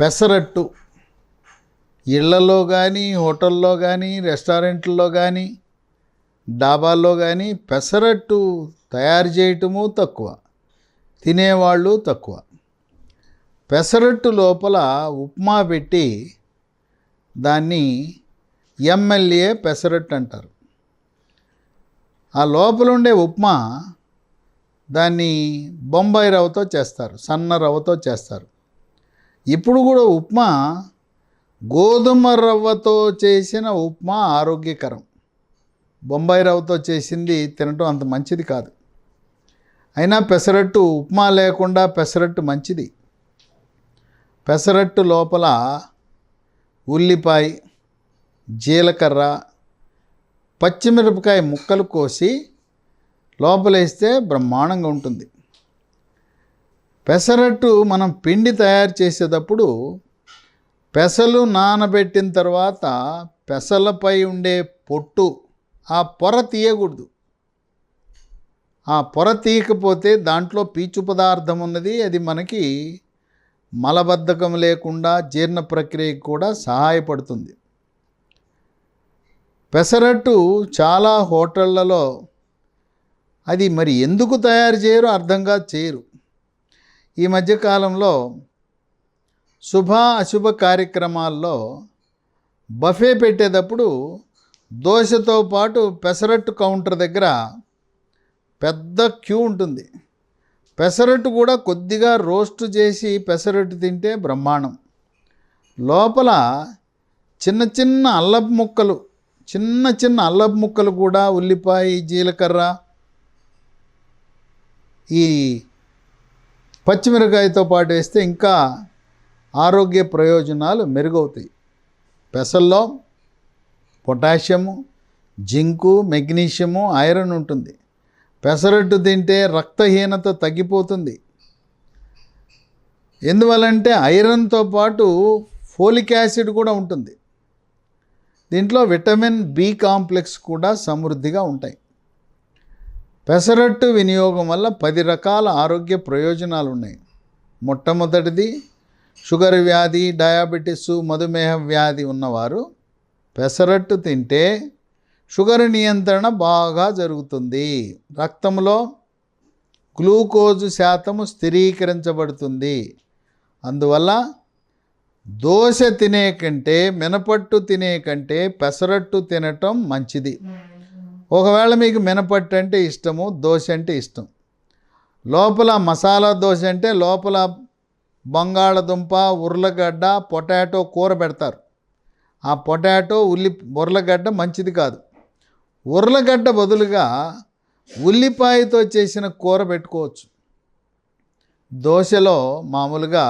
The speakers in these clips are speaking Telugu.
పెసరట్టు ఇళ్లలో కానీ, హోటల్లో కానీ, రెస్టారెంట్లలో కానీ, డాబాల్లో కానీ పెసరట్టు తయారు చేయటము తక్కువ, తినేవాళ్ళు తక్కువ. పెసరట్టు లోపల ఉప్మా పెట్టి దాన్ని ఎమ్మెల్యే పెసరట్టు అంటారు. ఆ లోపల ఉండే ఉప్మా దాన్ని బొంబాయి రవ్వతో చేస్తారు, సన్న రవ్వతో చేస్తారు. ఇప్పుడు కూడా ఉప్మా గోధుమ రవ్వతో చేసిన ఉప్మా ఆరోగ్యకరం. బొంబాయి రవ్వతో చేసింది తినటం అంత మంచిది కాదు. అయినా పెసరట్టు, ఉప్మా లేకుండా పెసరట్టు మంచిది. పెసరట్టు లోపల ఉల్లిపాయ, జీలకర్ర, పచ్చిమిరపకాయ ముక్కలు కోసి లోపలేస్తే బ్రహ్మాండంగా ఉంటుంది. పెసరట్టు మనం పిండి తయారు చేసేటప్పుడు పెసలు నానబెట్టిన తర్వాత పెసలపై ఉండే పొట్టు, ఆ పొర తీయకూడదు. ఆ పొర తీయకపోతే దాంట్లో పీచు పదార్థం ఉన్నది, అది మనకి మలబద్ధకం లేకుండా జీర్ణ ప్రక్రియకు కూడా సహాయపడుతుంది. పెసరట్టు చాలా హోటళ్లలో అది మరి ఎందుకు తయారు చేయరో అర్థంగా చేయరు. ఈ మధ్యకాలంలో శుభ అశుభ కార్యక్రమాల్లో బఫే పెట్టేటప్పుడు దోశతో పాటు పెసరట్టు కౌంటర్ దగ్గర పెద్ద క్యూ ఉంటుంది. పెసరట్టు కూడా కొద్దిగా రోస్ట్ చేసి పెసరట్టు తింటే బ్రహ్మాండం. లోపల చిన్న చిన్న అల్లపు ముక్కలు, చిన్న చిన్న అల్లపు ముక్కలు కూడా, ఉల్లిపాయ, జీలకర్ర, ఈ పచ్చిమిరకాయతో పాటు వేస్తే ఇంకా ఆరోగ్య ప్రయోజనాలు మెరుగవుతాయి. పెసల్లో పొటాషియము, జింకు, మెగ్నీషియము, ఐరన్ ఉంటుంది. పెసరట్టు తింటే రక్తహీనత తగ్గిపోతుంది. ఎందువల్లంటే ఐరన్తో పాటు ఫోలిక్ యాసిడ్ కూడా ఉంటుంది. దీంట్లో విటమిన్ బి కాంప్లెక్స్ కూడా సమృద్ధిగా ఉంటాయి. పెసరట్టు వినియోగం వల్ల 10 రకాల ఆరోగ్య ప్రయోజనాలు ఉన్నాయి. మొట్టమొదటిది, షుగర్ వ్యాధి, డయాబెటిస్, మధుమేహ వ్యాధి ఉన్నవారు పెసరట్టు తింటే షుగర్ నియంత్రణ బాగా జరుగుతుంది. రక్తంలో గ్లూకోజు శాతము స్థిరీకరించబడుతుంది. అందువల్ల దోశ తినే కంటే, మినపట్టు తినే కంటే పెసరట్టు తినటం మంచిది. ఒకవేళ మీకు మినపట్టు అంటే ఇష్టము, దోశ అంటే ఇష్టం, లోపల మసాలా దోశ అంటే లోపల బంగాళదుంప, ఉర్లగడ్డ, పొటాటో కూర పెడతారు. ఆ పొటాటో, ఉర్లగడ్డ మంచిది కాదు. ఉర్లగడ్డ బదులుగా ఉల్లిపాయతో చేసిన కూర పెట్టుకోవచ్చు. దోశలో మామూలుగా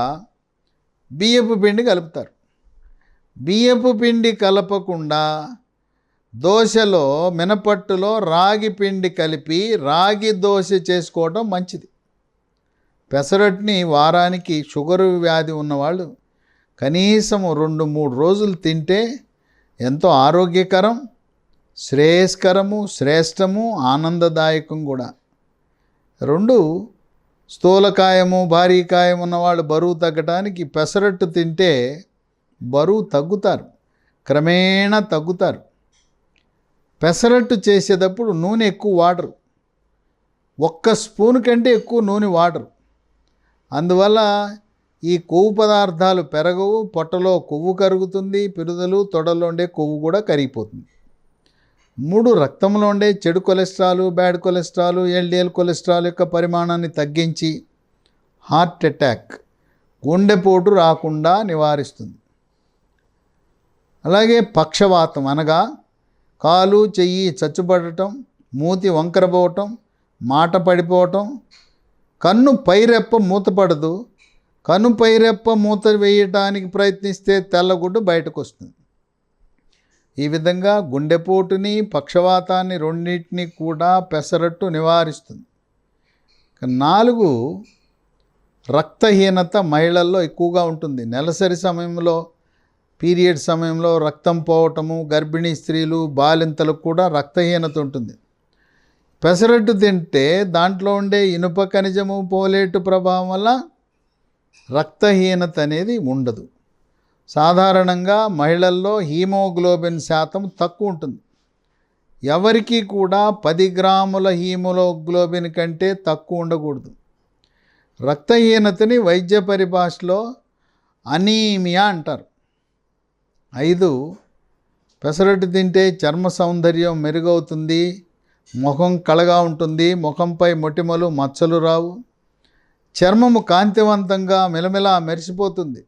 బియ్యపు పిండి కలుపుతారు. బియ్యపు పిండి కలపకుండా దోశలో, మినపట్టులో రాగి పిండి కలిపి రాగి దోశ చేసుకోవడం మంచిది. పెసరట్టుని వారానికి షుగరు వ్యాధి ఉన్నవాళ్ళు కనీసం 2-3 రోజులు తింటే ఎంతో ఆరోగ్యకరం, శ్రేయస్కరము, శ్రేష్టము, ఆనందదాయకం కూడా. 2, స్థూలకాయము, భారీకాయం ఉన్నవాళ్ళు బరువు తగ్గడానికి పెసరట్టు తింటే బరువు తగ్గుతారు, క్రమేణా తగ్గుతారు. పెసరట్టు చేసేటప్పుడు నూనె ఎక్కువ వాడరు. 1 స్పూన్ కంటే ఎక్కువ నూనె వాడరు. అందువల్ల ఈ కొవ్వు పదార్థాలు పెరగవు, పొట్టలో కొవ్వు కరుగుతుంది, పిరుదలు, తొడలో ఉండే కొవ్వు కూడా కరిగిపోతుంది. 3, రక్తంలో ఉండే చెడు cholesterol, bad cholesterol, LDL cholesterol యొక్క పరిమాణాన్ని తగ్గించి హార్ట్ అటాక్, గుండెపోటు రాకుండా నివారిస్తుంది. అలాగే పక్షవాతం అనగా కాలు, చెయ్యి చచ్చుపడటం, మూతి వంకరపోవటం, మాట పడిపోవటం, కన్ను పైరెప్ప మూతపడదు, కన్ను పైరెప్ప మూత వేయటానికి ప్రయత్నిస్తే తెల్లగుడ్డు బయటకు వస్తుంది. ఈ విధంగా గుండెపోటుని, పక్షవాతాన్ని రెండింటినీ కూడా పెసరట్టు నివారిస్తుంది. 4, రక్తహీనత మహిళల్లో ఎక్కువగా ఉంటుంది. నెలసరి సమయంలో, పీరియడ్ సమయంలో రక్తం పోవటము, గర్భిణీ స్త్రీలు, బాలింతలకు కూడా రక్తహీనత ఉంటుంది. పెసరట్టు తింటే దాంట్లో ఉండే ఇనుప ఖనిజము, పోలేటు ప్రభావం వల్ల రక్తహీనత అనేది ఉండదు. సాధారణంగా మహిళల్లో హీమోగ్లోబిన్ శాతం తక్కువ ఉంటుంది. ఎవరికి కూడా 10 గ్రాముల హీమోగ్లోబిన్ కంటే తక్కువ ఉండకూడదు. రక్తహీనతని వైద్య పరిభాషలో అనీమియా అంటారు. 5 పెసరట్టు తింటే చర్మ సౌందర్యం మెరుగవుతుంది, ముఖం కళగా ఉంటుంది, ముఖంపై మొటిమలు మచ్చలు రావు, చర్మము కాంతివంతంగా మెలమెలా మెరిసిపోతుంది,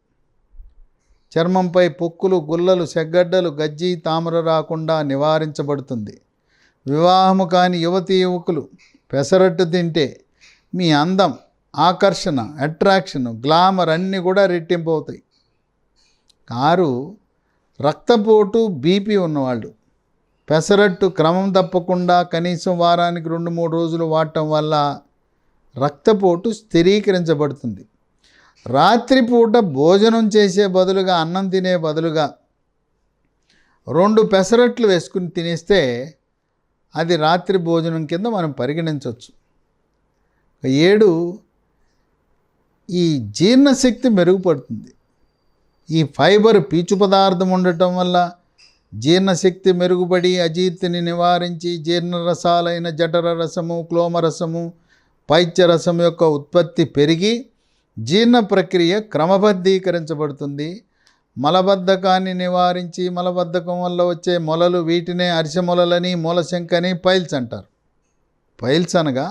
చర్మంపై పొక్కులు గుల్లలు సెగ్గడ్డలు గజ్జి తామర రాకుండా నివారించబడుతుంది. వివాహము కాని యువతీ యువకులు పెసరట్టు తింటే మీ అందం, ఆకర్షణ, అట్రాక్షన్, గ్లామర్ అన్నీ కూడా రెట్టింపు అవుతాయి. 6 రక్తపోటు బీపీ ఉన్నవాళ్ళు పెసరట్టు క్రమం తప్పకుండా కనీసం వారానికి 2-3 రోజులు వాడటం వల్ల రక్తపోటు స్థిరీకరించబడుతుంది. రాత్రిపూట భోజనం చేసే బదులుగా, అన్నం తినే బదులుగా 2 పెసరట్లు వేసుకుని తినేస్తే అది రాత్రి భోజనం కింద మనం పరిగణించవచ్చు. 7 ఈ జీర్ణశక్తి మెరుగుపడుతుంది. ఈ ఫైబర్ పీచు పదార్థం ఉండటం వల్ల జీర్ణశక్తి మెరుగుపడి అజీర్తిని నివారించి జీర్ణరసాలైన జఠర రసము, క్లోమరసము, పైత్యరసం యొక్క ఉత్పత్తి పెరిగి జీర్ణ ప్రక్రియ క్రమబద్ధీకరించబడుతుంది. మలబద్ధకాన్ని నివారించి మలబద్ధకం వల్ల వచ్చే మొలలు, వీటినే అరిసెమొలలని, మూలశంకని, పైల్స్ అంటారు. పైల్స్ అనగా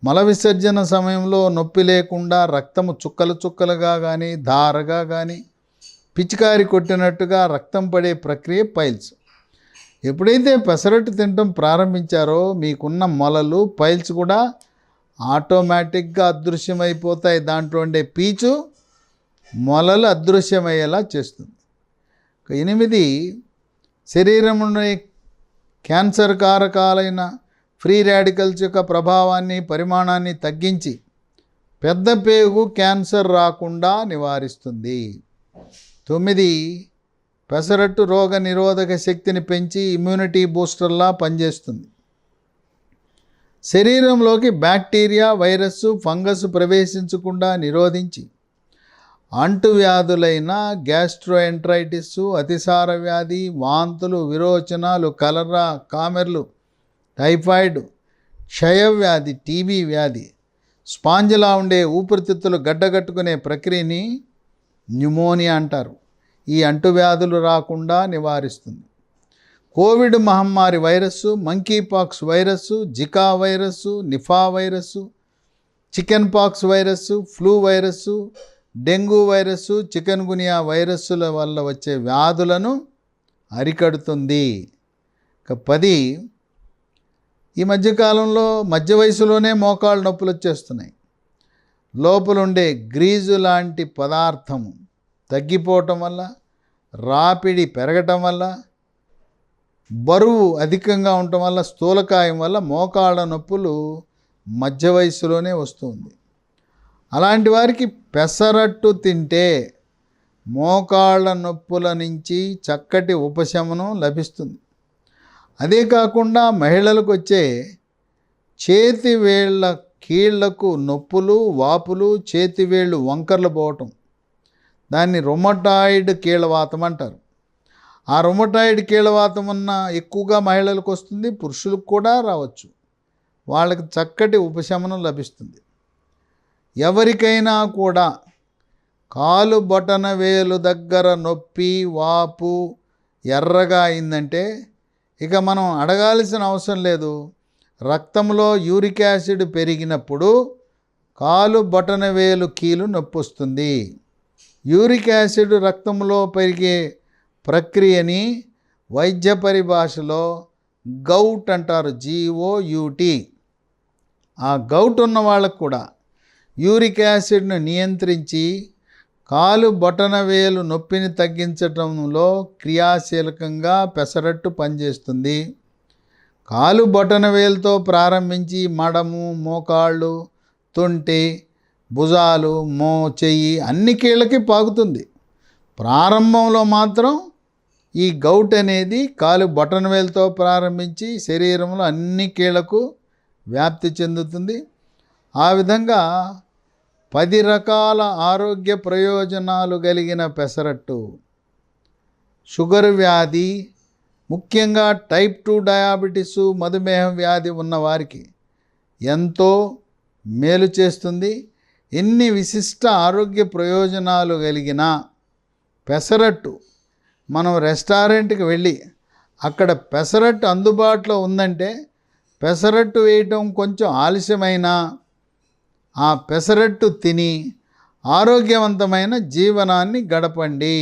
మల విసర్జన సమయంలో నొప్పి లేకుండా రక్తము చుక్కలు చుక్కలుగా కానీ ధారగా కానీ పిచికారి కొట్టినట్టుగా రక్తం పడే ప్రక్రియ పైల్స్. ఎప్పుడైతే పెసరట్టు తినటం ప్రారంభించారో మీకున్న మొలలు, పైల్స్ కూడా ఆటోమేటిక్గా అదృశ్యమైపోతాయి. దాంట్లో ఉండే పీచు మొలలు అదృశ్యమయ్యేలా చేస్తుంది. 8 శరీరంలోని క్యాన్సర్ కారకాలైన ఫ్రీ రాడికల్స్ యొక్క ప్రభావాన్ని, పరిమాణాన్ని తగ్గించి పెద్ద పేగు క్యాన్సర్ రాకుండా నివారిస్తుంది. 9 పెసరట్టు రోగ నిరోధక శక్తిని పెంచి ఇమ్యూనిటీ బూస్టర్లా పనిచేస్తుంది. శరీరంలోకి బ్యాక్టీరియా, వైరస్, ఫంగస్ ప్రవేశించకుండా నిరోధించి అంటువ్యాధులైన గ్యాస్ట్రోఎంట్రైటిస్, అతిసార వ్యాధి, వాంతులు, విరోచనాలు, కలరా, కామెర్లు, టైఫాయిడ్, క్షయవ్యాధి, టీబీ వ్యాధి, స్పాంజిలా ఉండే ఊపిరితిత్తులు గడ్డగట్టుకునే ప్రక్రియని న్యూమోనియా అంటారు. ఈ అంటువ్యాధులు రాకుండా నివారిస్తుంది. కోవిడ్ మహమ్మారి virus, monkeypox virus, Zika virus, Nipah virus, chickenpox virus, flu virus, dengue virus, chikungunya వైరస్సుల వల్ల వచ్చే వ్యాధులను అరికడుతుంది. 10 ఈ మధ్యకాలంలో మధ్య వయసులోనే మోకాళ్ళ నొప్పులు వచ్చేస్తున్నాయి. లోపలుండే గ్రీజు లాంటి పదార్థము తగ్గిపోవటం వల్ల, రాపిడి పెరగటం వల్ల, బరువు అధికంగా ఉండటం వల్ల, స్థూలకాయం వల్ల మోకాళ్ళ నొప్పులు మధ్య వయసులోనే వస్తుంది. అలాంటి వారికి పెసరట్టు తింటే మోకాళ్ళ నొప్పుల నుంచి చక్కటి ఉపశమనం లభిస్తుంది. అదే కాకుండా మహిళలకు వచ్చే చేతివేళ్ల కీళ్లకు నొప్పులు, వాపులు, చేతివేళ్ళు వంకర్లు పోవటం, దాన్ని రొమటాయిడ్ కీళ్ళవాతం అంటారు. ఆ రొమటాయిడ్ కీళ్ళవాతం ఉన్న ఎక్కువగా మహిళలకు వస్తుంది, పురుషులకు కూడా రావచ్చు. వాళ్ళకి చక్కటి ఉపశమనం లభిస్తుంది. ఎవరికైనా కూడా కాలు బొటన వేలు దగ్గర నొప్పి, వాపు, ఎర్రగా అయిందంటే ఇక మనం అడగాల్సిన అవసరం లేదు. రక్తంలో యూరిక్ యాసిడ్ పెరిగినప్పుడు కాలు బొటన వేలు కీలు నొప్పి వస్తుంది. యూరిక్ యాసిడ్ రక్తంలో పెరిగే ప్రక్రియని వైద్య పరిభాషలో గౌట్ అంటారు, GOUT. ఆ గౌట్ ఉన్న వాళ్ళకు కూడా యూరిక్ యాసిడ్ను నియంత్రించి కాలు బొటన వేలు నొప్పిని తగ్గించడంలో క్రియాశీలకంగా పెసరట్టు పనిచేస్తుంది. కాలు బొటన వేలుతో ప్రారంభించి మడము, మోకాళ్ళు, తొంటి, భుజాలు, చెయ్యి అన్ని కీళ్ళకి పాకుతుంది. ప్రారంభంలో మాత్రం ఈ గౌట్ అనేది కాలు బొటన వేలుతో ప్రారంభించి శరీరంలో అన్ని కీళ్లకు వ్యాప్తి చెందుతుంది. ఆ విధంగా 10 రకాల ఆరోగ్య ప్రయోజనాలు కలిగిన పెసరట్టు షుగర్ వ్యాధి, ముఖ్యంగా టైప్ 2 డయాబెటీసు, మధుమేహం వ్యాధి ఉన్నవారికి ఎంతో మేలు చేస్తుంది. ఎన్ని విశిష్ట ఆరోగ్య ప్రయోజనాలు కలిగిన పెసరట్టు, మనం రెస్టారెంట్కి వెళ్ళి అక్కడ పెసరట్టు అందుబాటులో ఉందంటే పెసరట్టు వేయటం కొంచెం ఆలస్యమైన ఆ పెసరట్టు తిని ఆరోగ్యవంతమైన జీవనాన్ని గడపండి.